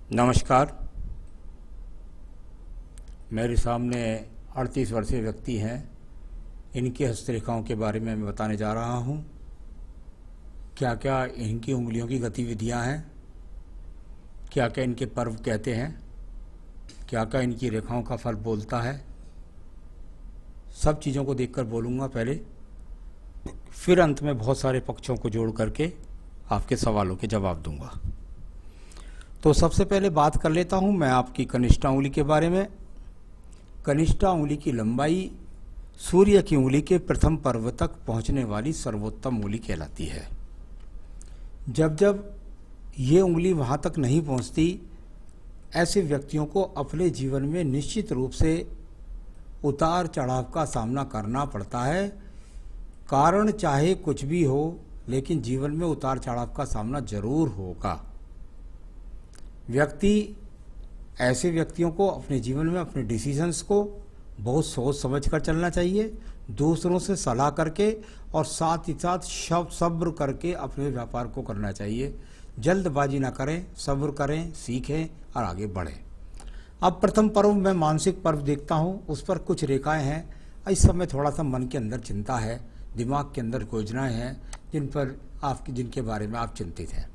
नमस्कार। मेरे सामने 38 वर्षीय व्यक्ति हैं। इनकी हस्तरेखाओं के बारे में मैं बताने जा रहा हूँ। क्या क्या इनकी उंगलियों की गतिविधियाँ हैं, क्या क्या इनके पर्व कहते हैं, क्या क्या इनकी रेखाओं का फल बोलता है, सब चीज़ों को देखकर बोलूँगा पहले, फिर अंत में बहुत सारे पक्षों को जोड़ करके आपके सवालों के जवाब दूंगा। तो सबसे पहले बात कर लेता हूं मैं आपकी कनिष्ठा उंगली के बारे में। कनिष्ठा उंगली की लंबाई सूर्य की उंगली के प्रथम पर्व तक पहुंचने वाली सर्वोत्तम उंगली कहलाती है। जब जब ये उंगली वहां तक नहीं पहुंचती, ऐसे व्यक्तियों को अपने जीवन में निश्चित रूप से उतार चढ़ाव का सामना करना पड़ता है। कारण चाहे कुछ भी हो, लेकिन जीवन में उतार चढ़ाव का सामना जरूर होगा। ऐसे व्यक्तियों को अपने जीवन में अपने डिसीजंस को बहुत सोच समझ कर चलना चाहिए, दूसरों से सलाह करके और साथ ही साथ सब्र करके अपने व्यापार को करना चाहिए। जल्दबाजी ना करें, सब्र करें, सीखें और आगे बढ़ें। अब प्रथम पर्व में मानसिक पर्व देखता हूँ, उस पर कुछ रेखाएं हैं। इस समय थोड़ा सा मन के अंदर चिंता है, दिमाग के अंदर योजनाएं हैं जिनके बारे में आप चिंतित हैं।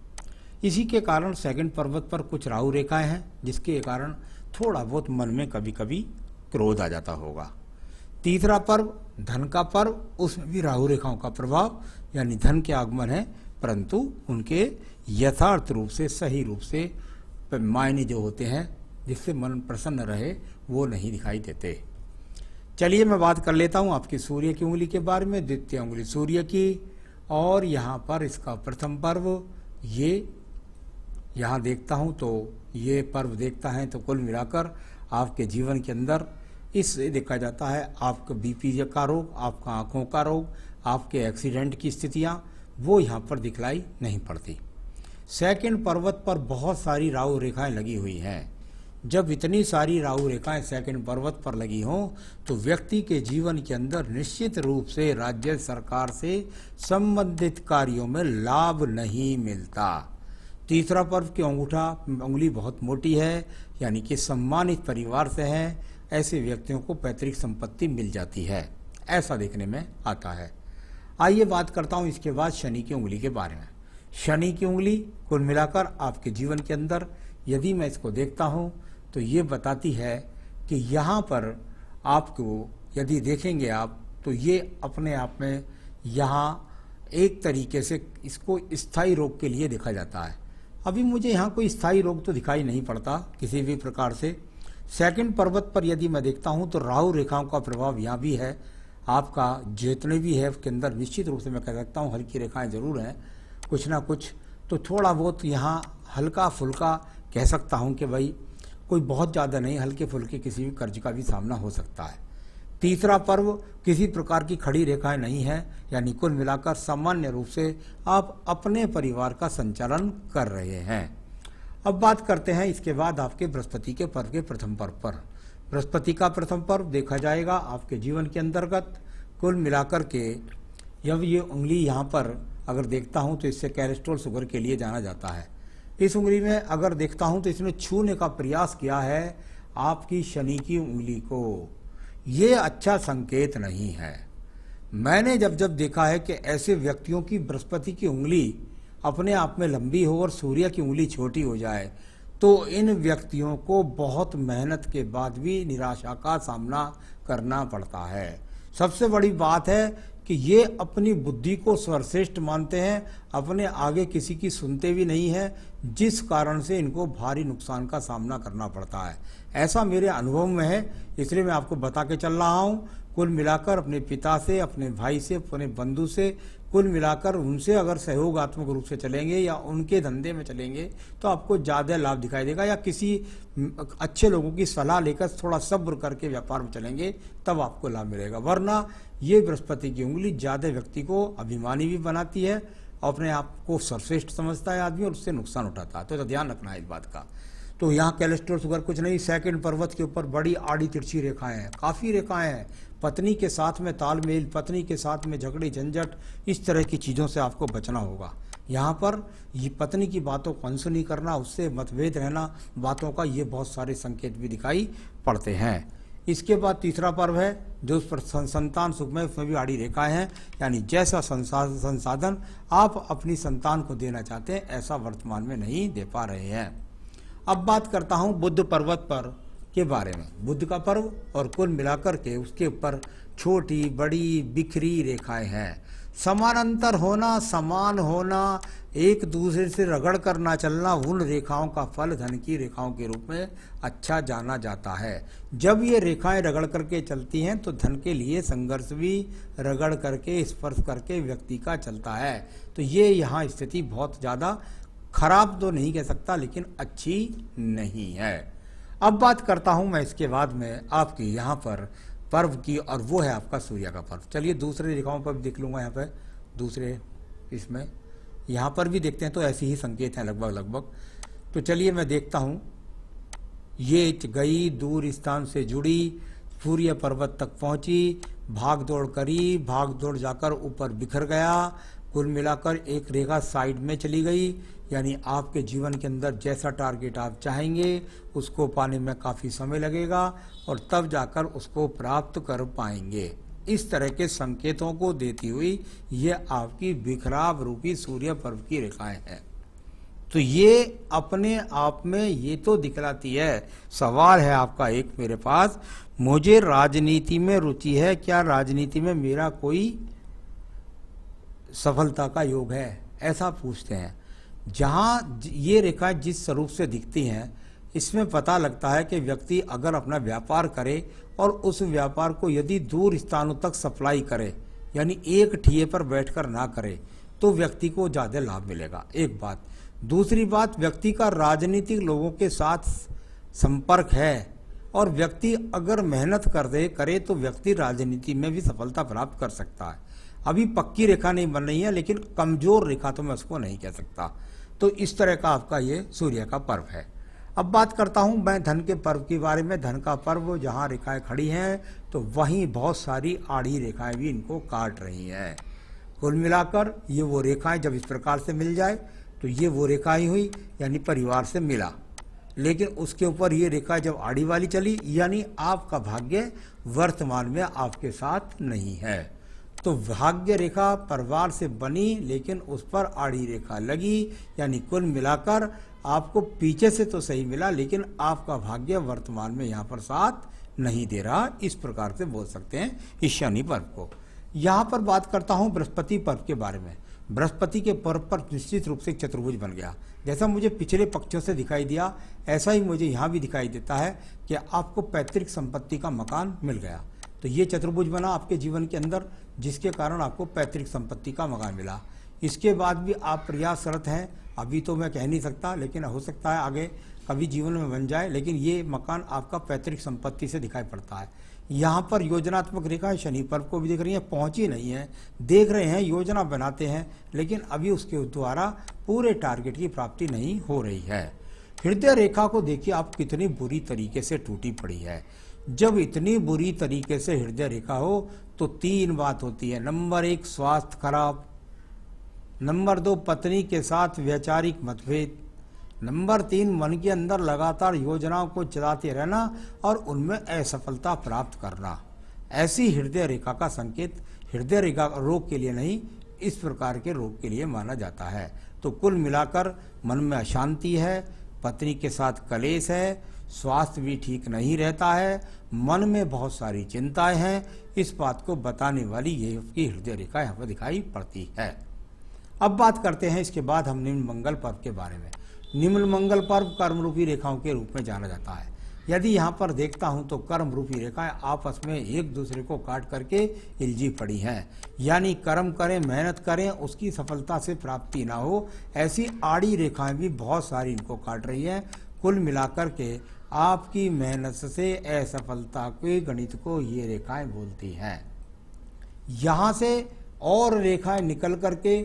इसी के कारण सेकंड पर्वत पर कुछ राहु रेखाएं हैं, जिसके कारण थोड़ा बहुत मन में कभी कभी क्रोध आ जाता होगा। तीसरा पर्व धन का पर्व, उसमें भी राहु रेखाओं का प्रभाव यानी धन के आगमन है, परंतु उनके यथार्थ रूप से सही रूप से मायने जो होते हैं जिससे मन प्रसन्न रहे वो नहीं दिखाई देते। चलिए मैं बात कर लेता हूँ आपकी सूर्य की उंगली के बारे में। द्वितीय उंगली सूर्य की, और यहाँ पर इसका प्रथम पर्व ये यहाँ देखता हूँ तो ये पर्व देखता है तो कुल मिलाकर आपके जीवन के अंदर इससे देखा जाता है आपका बीपी का रोग, आपका आँखों का रोग, आपके एक्सीडेंट की स्थितियाँ वो यहाँ पर दिखलाई नहीं पड़ती। सेकंड पर्वत पर बहुत सारी राहु रेखाएं लगी हुई हैं। जब इतनी सारी राहु रेखाएं सेकंड पर्वत पर लगी हों तो व्यक्ति के जीवन के अंदर निश्चित रूप से राज्य सरकार से संबंधित कार्यों में लाभ नहीं मिलता। तीसरा पर्व की उंगली बहुत मोटी है, यानी कि सम्मानित परिवार से है। ऐसे व्यक्तियों को पैतृक संपत्ति मिल जाती है, ऐसा देखने में आता है। आइए बात करता हूँ इसके बाद शनि की उंगली के बारे में। शनि की उंगली कुल मिलाकर आपके जीवन के अंदर यदि मैं इसको देखता हूँ तो ये बताती है कि यहाँ पर आपको यदि देखेंगे आप तो ये अपने आप में यहाँ एक तरीके से इसको स्थायी रोग के लिए देखा जाता है। अभी मुझे यहाँ कोई स्थायी रोग तो दिखाई नहीं पड़ता किसी भी प्रकार से। सेकंड पर्वत पर यदि मैं देखता हूँ तो राहु रेखाओं का प्रभाव यहाँ भी है। आपका जितने भी है उसके अंदर निश्चित रूप से मैं कह सकता हूँ हल्की रेखाएं जरूर हैं, कुछ ना कुछ तो थोड़ा बहुत यहाँ हल्का फुल्का कह सकता हूँ कि भाई कोई बहुत ज़्यादा नहीं, हल्के फुल्के किसी भी कर्ज का भी सामना हो सकता है। तीसरा पर्व किसी प्रकार की खड़ी रेखाएं नहीं है, यानी कुल मिलाकर सामान्य रूप से आप अपने परिवार का संचालन कर रहे हैं। अब बात करते हैं इसके बाद आपके बृहस्पति के पर्व के प्रथम पर्व पर। बृहस्पति का प्रथम पर्व देखा जाएगा आपके जीवन के अंतर्गत कुल मिलाकर के। जब ये उंगली यहाँ पर अगर देखता हूँ तो इससे कोलेस्ट्रॉल शुगर के लिए जाना जाता है। इस उंगली में अगर देखता हूँ तो इसने छूने का प्रयास किया है आपकी शनि की उंगली को। ये अच्छा संकेत नहीं है। मैंने जब जब देखा है कि ऐसे व्यक्तियों की बृहस्पति की उंगली अपने आप में लंबी हो और सूर्य की उंगली छोटी हो जाए तो इन व्यक्तियों को बहुत मेहनत के बाद भी निराशा का सामना करना पड़ता है। सबसे बड़ी बात है कि ये अपनी बुद्धि को सर्वश्रेष्ठ मानते हैं, अपने आगे किसी की सुनते भी नहीं हैं, जिस कारण से इनको भारी नुकसान का सामना करना पड़ता है। ऐसा मेरे अनुभव में है, इसलिए मैं आपको बता के चल रहा हूँ। कुल मिलाकर अपने पिता से, अपने भाई से, अपने बंधु से, कुल मिलाकर उनसे अगर सहयोगात्मक रूप से चलेंगे या उनके धंधे में चलेंगे तो आपको ज़्यादा लाभ दिखाई देगा, या किसी अच्छे लोगों की सलाह लेकर थोड़ा सब्र करके व्यापार में चलेंगे तब आपको लाभ मिलेगा। वरना ये बृहस्पति की उंगली ज़्यादा व्यक्ति को अभिमानी भी बनाती है, अपने आप को सर्वश्रेष्ठ समझता है आदमी और उससे नुकसान उठाता है। तो ध्यान रखना है इस बात का। तो यहाँ कोलेस्ट्रॉल शुगर कुछ नहीं। सेकंड पर्वत के ऊपर बड़ी आड़ी तिरछी रेखाएं हैं, काफ़ी रेखाएं हैं। पत्नी के साथ में तालमेल, पत्नी के साथ में झगड़े झंझट, इस तरह की चीज़ों से आपको बचना होगा। यहाँ पर ये पत्नी की बातों को अनसुनी करना, उससे मतभेद रहना बातों का, ये बहुत सारे संकेत भी दिखाई पड़ते हैं। इसके बाद तीसरा पर्व है जो उस पर संतान सुख में, उसमें भी आड़ी रेखाएं हैं, यानी जैसा संसाधन आप अपनी संतान को देना चाहते हैं ऐसा वर्तमान में नहीं दे पा रहे हैं। अब बात करता हूँ बुद्ध पर्वत पर के बारे में। बुद्ध का पर्व और कुल मिलाकर के उसके ऊपर छोटी बड़ी बिखरी रेखाएं हैं। समानांतर होना, समान होना, एक दूसरे से रगड़ कर ना चलना, उन रेखाओं का फल धन की रेखाओं के रूप में अच्छा जाना जाता है। जब ये रेखाएं रगड़ करके चलती हैं तो धन के लिए संघर्ष भी रगड़ करके, स्पर्श करके व्यक्ति का चलता है। तो ये यहाँ स्थिति बहुत ज़्यादा खराब तो नहीं कह सकता, लेकिन अच्छी नहीं है। अब बात करता हूँ मैं इसके बाद में आपकी यहाँ पर पर्व की, और वो है आपका सूर्य का पर्व। चलिए दूसरे रेखाओं पर भी देख लूँगा। यहाँ पे दूसरे इसमें यहाँ पर भी देखते हैं तो ऐसे ही संकेत हैं लगभग। तो चलिए मैं देखता हूँ। ये गई, दूर स्थान से जुड़ी, सूर्य पर्वत तक पहुँची, भाग दौड़ करी, भाग दौड़ जाकर ऊपर बिखर गया, कुल मिलाकर एक रेखा साइड में चली गई, यानी आपके जीवन के अंदर जैसा टारगेट आप चाहेंगे उसको पाने में काफ़ी समय लगेगा और तब जाकर उसको प्राप्त कर पाएंगे। इस तरह के संकेतों को देती हुई ये आपकी बिखराव रूपी सूर्य पर्व की रेखाएं हैं। तो ये अपने आप में ये तो दिखलाती है। सवाल है आपका एक मेरे पास, मुझे राजनीति में रुचि है, क्या राजनीति में मेरा कोई सफलता का योग है, ऐसा पूछते हैं। जहाँ ये रेखाएं जिस स्वरूप से दिखती हैं इसमें पता लगता है कि व्यक्ति अगर अपना व्यापार करे और उस व्यापार को यदि दूर स्थानों तक सप्लाई करे, यानी एक ठिए पर बैठकर ना करे, तो व्यक्ति को ज़्यादा लाभ मिलेगा। एक बात। दूसरी बात, व्यक्ति का राजनीतिक लोगों के साथ संपर्क है और व्यक्ति अगर मेहनत करे तो व्यक्ति राजनीति में भी सफलता प्राप्त कर सकता है। अभी पक्की रेखा नहीं बन रही है, लेकिन कमजोर रेखा तो मैं उसको नहीं कह सकता। तो इस तरह का आपका ये सूर्य का पर्व है। अब बात करता हूँ मैं धन के पर्व के बारे में। धन का पर्व जहाँ रेखाएं खड़ी हैं तो वहीं बहुत सारी आड़ी रेखाएं भी इनको काट रही हैं। कुल मिलाकर ये वो रेखाएं जब इस प्रकार से मिल जाए तो ये वो रेखा ही हुई, यानी परिवार से मिला। लेकिन उसके ऊपर ये रेखा जब आड़ी वाली चली, यानी आपका भाग्य वर्तमान में आपके साथ नहीं है। तो भाग्य रेखा परिवार से बनी लेकिन उस पर आड़ी रेखा लगी, यानी कुल मिलाकर आपको पीछे से तो सही मिला लेकिन आपका भाग्य वर्तमान में यहाँ पर साथ नहीं दे रहा। इस प्रकार से बोल सकते हैं इस शनि पर्व को। यहाँ पर बात करता हूँ बृहस्पति पर्व के बारे में। बृहस्पति के पर्व पर निश्चित रूप से एक चतुर्भुज बन गया। जैसा मुझे पिछले पक्षों से दिखाई दिया ऐसा ही मुझे यहाँ भी दिखाई देता है कि आपको पैतृक संपत्ति का मकान मिल गया। तो ये चतुर्भुज बना आपके जीवन के अंदर, जिसके कारण आपको पैतृक संपत्ति का मकान मिला। इसके बाद भी आप प्रयासरत हैं, अभी तो मैं कह नहीं सकता, लेकिन हो सकता है आगे कभी जीवन में बन जाए। लेकिन ये मकान आपका पैतृक संपत्ति से दिखाई पड़ता है। यहाँ पर योजनात्मक रेखा शनि पर्व को भी दिख रही है, पहुँची नहीं है, देख रहे हैं, योजना बनाते हैं, लेकिन अभी उसके द्वारा पूरे टारगेट की प्राप्ति नहीं हो रही है। हृदय रेखा को देखिए आप कितनी बुरी तरीके से टूटी पड़ी है। जब इतनी बुरी तरीके से हृदय रेखा हो तो तीन बात होती है। नंबर 1 स्वास्थ्य खराब, नंबर 2 पत्नी के साथ वैचारिक मतभेद, नंबर 3 मन के अंदर लगातार योजनाओं को चलाते रहना और उनमें असफलता प्राप्त करना। ऐसी हृदय रेखा का संकेत हृदय रेखा रोग के लिए नहीं, इस प्रकार के रोग के लिए माना जाता है। तो कुल मिलाकर मन में अशांति है, पत्नी के साथ कलेश है, स्वास्थ्य भी ठीक नहीं रहता है, मन में बहुत सारी चिंताएं हैं। इस बात को बताने वाली ये की हृदय रेखा यहाँ पर दिखाई पड़ती है। अब बात करते हैं इसके बाद हम निम्न मंगल पर्व के बारे में। निम्न मंगल पर्व कर्म रूपी रेखाओं के रूप में जाना जाता है। यदि यहाँ पर देखता हूँ तो कर्म रूपी रेखाएं आपस में एक दूसरे को काट करके इलझी पड़ी हैं, यानी कर्म करें, मेहनत करें, उसकी सफलता से प्राप्ति ना हो, ऐसी आड़ी रेखाएं भी बहुत सारी इनको काट रही हैं। कुल मिलाकर के आपकी मेहनत से असफलता के गणित को ये रेखाएं बोलती हैं। यहाँ से और रेखाएं निकल करके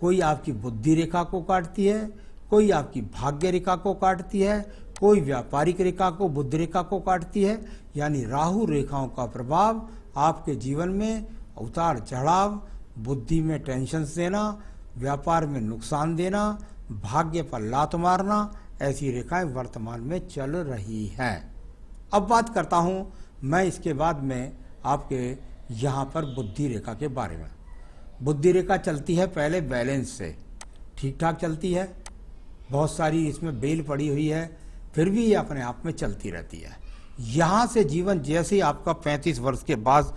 कोई आपकी बुद्धि रेखा को काटती है, कोई आपकी भाग्य रेखा को काटती है, कोई व्यापारिक रेखा को, बुद्धि रेखा को काटती है। यानी राहु रेखाओं का प्रभाव आपके जीवन में उतार चढ़ाव, बुद्धि में टेंशन देना, व्यापार में नुकसान देना, भाग्य पर लात मारना, ऐसी रेखाएं वर्तमान में चल रही हैं। अब बात करता हूं मैं इसके बाद में आपके यहाँ पर बुद्धि रेखा के बारे में। बुद्धि रेखा चलती है पहले बैलेंस से, ठीक ठाक चलती है, बहुत सारी इसमें बेल पड़ी हुई है, फिर भी ये अपने आप में चलती रहती है। यहाँ से जीवन जैसे ही आपका 35 वर्ष के बाद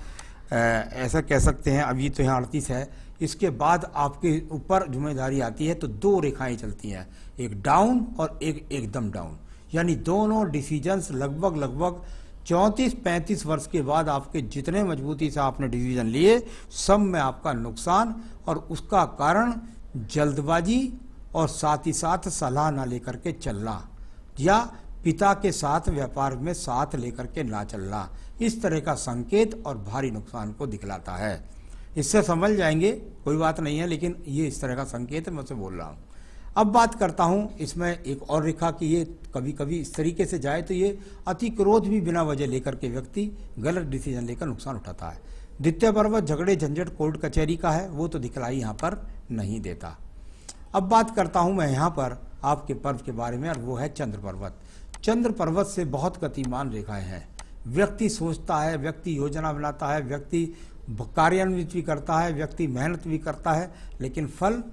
ऐसा कह सकते हैं, अभी तो यहाँ 38 है, इसके बाद आपके ऊपर जिम्मेदारी आती है, तो दो रेखाएं चलती हैं, एक डाउन और एक एकदम डाउन, यानी दोनों डिसीजंस लगभग 34-35 वर्ष के बाद आपके जितने मजबूती से आपने डिसीजन लिए सब में आपका नुकसान, और उसका कारण जल्दबाजी और साथ ही साथ सलाह ना लेकर के चलना, या पिता के साथ व्यापार में साथ लेकर के ना चलना, इस तरह का संकेत और भारी नुकसान को दिखलाता है। इससे समझ जाएंगे, कोई बात नहीं है, लेकिन ये इस तरह का संकेत है, मैं उसे बोल रहा हूँ। अब बात करता हूँ इसमें एक और रेखा की, ये कभी कभी इस तरीके से जाए तो ये अति क्रोध भी बिना वजह लेकर के व्यक्ति गलत डिसीजन लेकर नुकसान उठाता है। द्वितीय पर्वत झगड़े झंझट कोर्ट कचहरी का है, वो तो दिखलाई यहाँ पर नहीं देता। अब बात करता हूँ मैं यहाँ पर आपके पर्व के बारे में, और वो है चंद्र पर्वत। चंद्र पर्वत से बहुत गतिमान रेखाएं हैं। व्यक्ति सोचता है, व्यक्ति योजना बनाता है, व्यक्ति कार्यान्वित भी करता है, व्यक्ति मेहनत भी करता है, लेकिन फल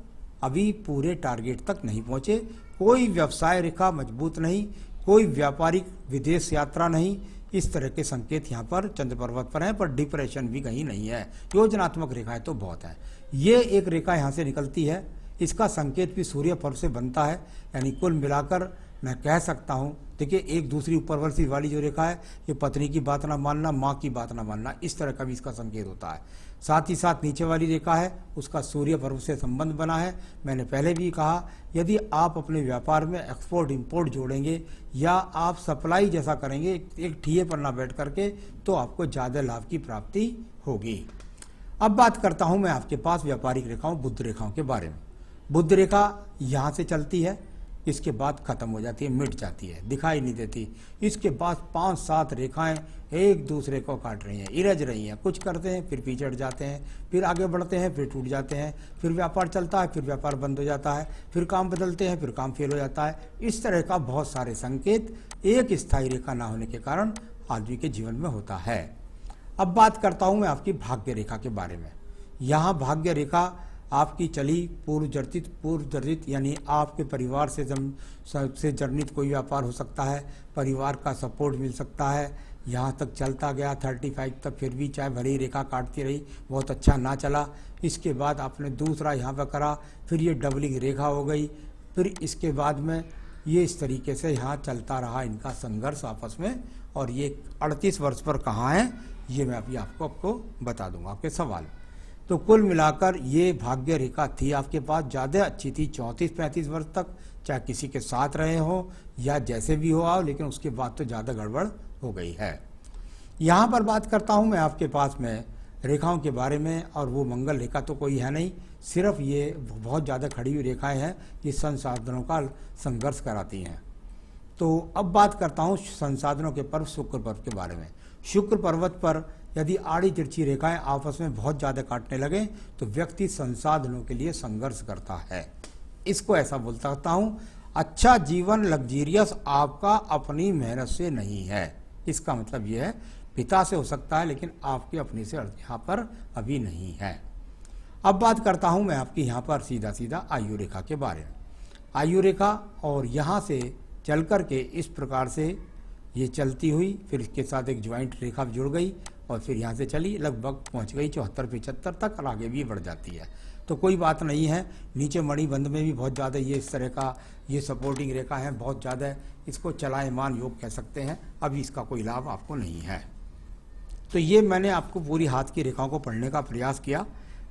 अभी पूरे टारगेट तक नहीं पहुंचे। कोई व्यवसाय रेखा मजबूत नहीं, कोई व्यापारिक विदेश यात्रा नहीं, इस तरह के संकेत यहाँ पर चंद्र पर्वत पर हैं, पर डिप्रेशन भी कहीं नहीं है। योजनात्मक रेखाएं तो बहुत हैं। ये एक रेखा यहाँ से निकलती है, इसका संकेत भी सूर्य पर्व से बनता है, यानी कुल मिलाकर मैं कह सकता हूँ, देखिए एक दूसरी ऊपरवर्ती वाली जो रेखा है, ये पत्नी की बात ना मानना, माँ की बात ना मानना, इस तरह का भी इसका संकेत होता है। साथ ही साथ नीचे वाली रेखा है, उसका सूर्य पर्व से संबंध बना है। मैंने पहले भी कहा, यदि आप अपने व्यापार में एक्सपोर्ट इंपोर्ट जोड़ेंगे या आप सप्लाई जैसा करेंगे एक ठिए पर ना बैठ करके, तो आपको ज़्यादा लाभ की प्राप्ति होगी। अब बात करता हूँ मैं आपके पास व्यापारिक रेखाओं, बुध रेखाओं के बारे में। बुध रेखा यहाँ से चलती है, इसके बाद खत्म हो जाती है, मिट जाती है, दिखाई नहीं देती। इसके बाद 5-7 रेखाएं एक दूसरे को काट रही हैं, इरज रही हैं, कुछ करते हैं फिर पीछे हट जाते हैं, फिर आगे बढ़ते हैं फिर टूट जाते हैं, फिर व्यापार चलता है फिर व्यापार बंद हो जाता है, फिर काम बदलते हैं फिर काम फेल हो जाता है। इस तरह का बहुत सारे संकेत एक स्थायी रेखा ना होने के कारण आदमी के जीवन में होता है। अब बात करता हूँ मैं आपकी भाग्य रेखा के बारे में। यहाँ भाग्य रेखा आपकी चली पूर्व जर्जित यानी आपके परिवार से जनित कोई व्यापार हो सकता है, परिवार का सपोर्ट मिल सकता है, यहाँ तक चलता गया 35 तक, फिर भी चाहे भली रेखा काटती रही, बहुत अच्छा ना चला। इसके बाद आपने दूसरा यहाँ पर करा, फिर ये डबलिंग रेखा हो गई, फिर इसके बाद में ये इस तरीके से यहाँ चलता रहा इनका संघर्ष आपस में, और ये 38 वर्ष पर कहाँ है ये मैं अभी आपको बता दूंगा आपके सवाल। तो कुल मिलाकर ये भाग्य रेखा थी आपके पास, ज़्यादा अच्छी थी 34-35 वर्ष तक, चाहे किसी के साथ रहे हो या जैसे भी हो आओ, लेकिन उसके बाद तो ज़्यादा गड़बड़ हो गई है। यहाँ पर बात करता हूँ मैं आपके पास में रेखाओं के बारे में, और वो मंगल रेखा तो कोई है नहीं, सिर्फ ये बहुत ज़्यादा खड़ी हुई रेखाएं हैं, ये संसाधनों का संघर्ष कराती हैं। तो अब बात करता हूँ संसाधनों के पर्व शुक्र पर्व के बारे में। शुक्र पर्वत पर यदि आड़ी तिरछी रेखाएं आपस में बहुत ज़्यादा काटने लगे तो व्यक्ति संसाधनों के लिए संघर्ष करता है। इसको ऐसा बोल सकता हूँ, अच्छा जीवन लग्जीरियस आपका अपनी मेहनत से नहीं है। इसका मतलब यह है पिता से हो सकता है, लेकिन आपकी अपनी से यहाँ पर अभी नहीं है। अब बात करता हूँ मैं आपकी यहाँ पर सीधा आयु रेखा के बारे में। आयु रेखा, और यहाँ से चल कर के इस प्रकार से ये चलती हुई, फिर इसके साथ एक ज्वाइंट रेखा जुड़ गई, और फिर यहाँ से चली लगभग पहुँच गई 74-75 तक, और आगे भी बढ़ जाती है। तो कोई बात नहीं है। नीचे मणिबंध में भी बहुत ज़्यादा ये इस तरह का ये सपोर्टिंग रेखा है, बहुत ज़्यादा, इसको चलायमान योग कह सकते हैं। अभी इसका कोई लाभ आपको नहीं है। तो ये मैंने आपको पूरी हाथ की रेखाओं को पढ़ने का प्रयास किया।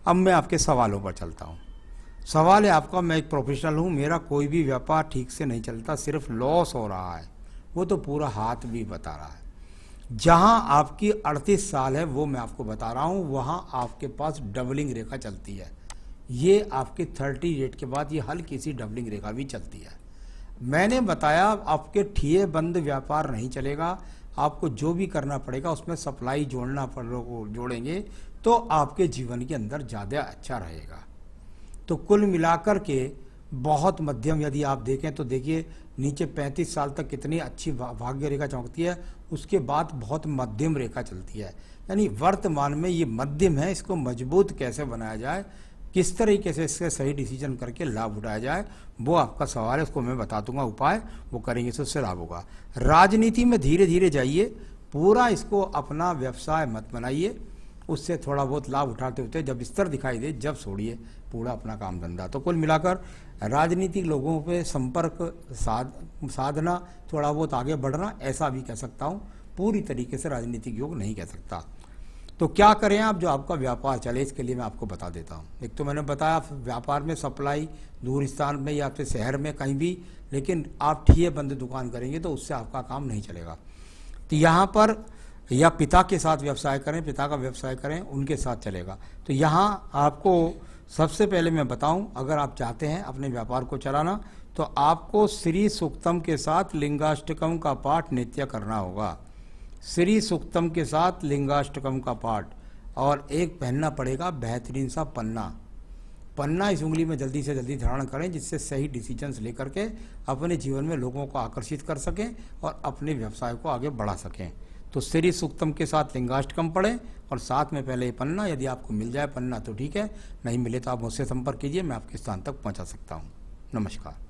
अब मैं आपके सवालों पर चलता हूँ। सवाल है आपका, मैं एक प्रोफेशनल हूँ, मेरा कोई भी व्यापार ठीक से नहीं चलता, सिर्फ लॉस हो रहा है, वो तो पूरा हाथ भी बता रहा है। जहाँ आपकी 38 साल है वो मैं आपको बता रहा हूँ, वहाँ आपके पास डबलिंग रेखा चलती है। ये आपके 38 के बाद ये हल्की सी डबलिंग रेखा भी चलती है। मैंने बताया आपके ठिए बंद व्यापार नहीं चलेगा, आपको जो भी करना पड़ेगा उसमें सप्लाई जोड़ेंगे तो आपके जीवन के अंदर ज़्यादा अच्छा रहेगा। तो कुल मिलाकर के बहुत मध्यम यदि आप देखें तो देखिए नीचे 35 साल तक कितनी अच्छी भाग्य रेखा चमकती है, उसके बाद बहुत मध्यम रेखा चलती है। यानी वर्तमान में ये मध्यम है, इसको मजबूत कैसे बनाया जाए, किस तरीके से इससे सही डिसीजन करके लाभ उठाया जाए, वो आपका सवाल है, उसको मैं बता दूंगा उपाय, वो करेंगे तो उससे लाभ होगा। राजनीति में धीरे धीरे जाइए, पूरा इसको अपना व्यवसाय मत बनाइए, उससे थोड़ा बहुत लाभ उठाते होते जब स्तर दिखाई दे जब छोड़िए पूरा अपना काम धंधा। तो कुल मिलाकर राजनीतिक लोगों पे संपर्क साधना, थोड़ा बहुत आगे बढ़ना, ऐसा भी कह सकता हूँ, पूरी तरीके से राजनीतिक योग नहीं कह सकता। तो क्या करें आप, जो आपका व्यापार चले, इसके लिए मैं आपको बता देता हूँ। एक तो मैंने बताया व्यापार में सप्लाई दूर स्थान में या फिर शहर में कहीं भी, लेकिन आप ठिए बंद दुकान करेंगे तो उससे आपका काम नहीं चलेगा। तो यहाँ पर या पिता के साथ व्यवसाय करें, पिता का व्यवसाय करें, उनके साथ चलेगा। तो यहाँ आपको सबसे पहले मैं बताऊं, अगर आप चाहते हैं अपने व्यापार को चलाना तो आपको श्री सूक्तम के साथ लिंगाष्टकम का पाठ नित्य करना होगा। श्री सूक्तम के साथ लिंगाष्टकम का पाठ, और एक पहनना पड़ेगा बेहतरीन सा पन्ना इस उंगली में जल्दी से जल्दी धारण करें, जिससे सही डिसीजंस लेकर के अपने जीवन में लोगों को आकर्षित कर सकें और अपने व्यवसाय को आगे बढ़ा सकें। तो श्री सूक्तम के साथ लिंगाष्टकम पढ़ें और साथ में पहले ये पन्ना, यदि आपको मिल जाए पन्ना तो ठीक है, नहीं मिले तो आप मुझसे संपर्क कीजिए, मैं आपके स्थान तक पहुंचा सकता हूं। नमस्कार।